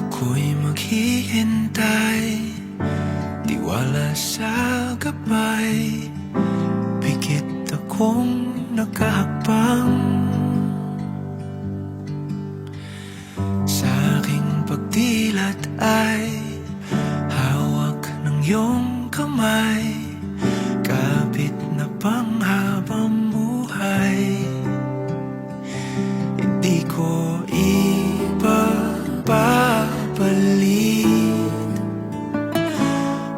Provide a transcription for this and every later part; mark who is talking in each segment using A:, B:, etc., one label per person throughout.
A: Ako'y maghihintay, tiwala sa gabay, pikit akong nakahakbang. Sa aking pagdilat ay hawak ng iyong kamay, kapit na panghabang buhay. Hindi ko ipapalit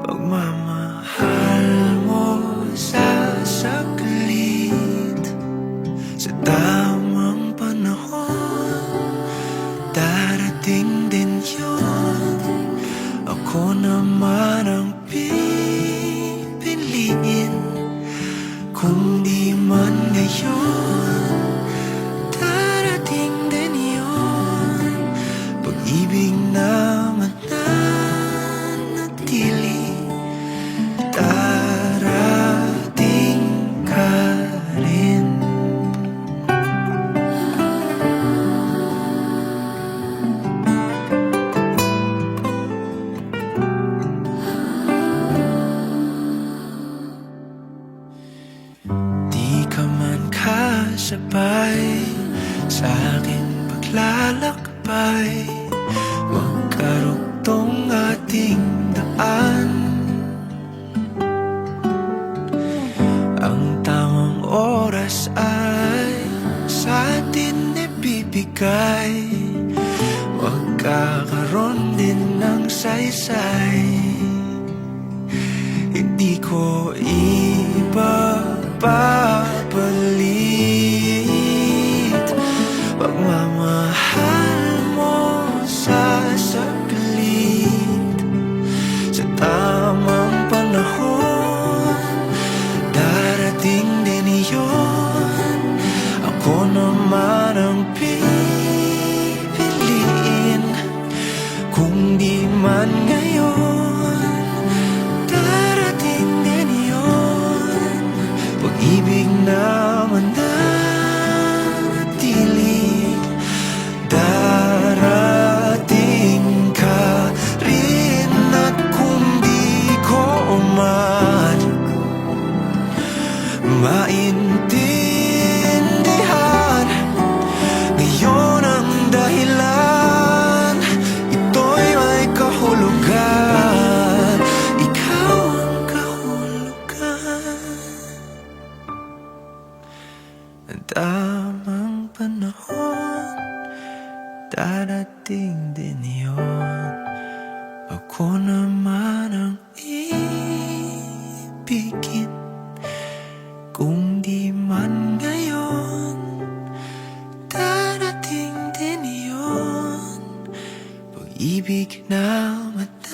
A: pagmamahal mo sa saglit. Sa tamang panahon, darating din yun. Ako naman ang pipiliin, kung di man ngayon, darating din yun. Pag-ibig na mananatili, darating ka rin. Di ka man kasabay sa aking paglalakbay, magkarugtong ating daan. Ang tamang oras ay sa atin ibibigay, magkakaroon din ng saysay. Hindi ko ipapalit pagmamahal mo sa saglit. Sa tamang panahon, darating din yun. Ako naman ang pipiliin, kung di man ngayon, darating din yun. Pag-ibig na mananatili, darating ka rin. At kung di ko man maintindihan ngayon ang dahilan, ito'y may kahulugan. Ikaw ang kahulugan. Ang tamang panahon, darating din yun. Ako naman ang ibigin, kung di man ngayon, darating din yun. Pag-ibig na mananatili.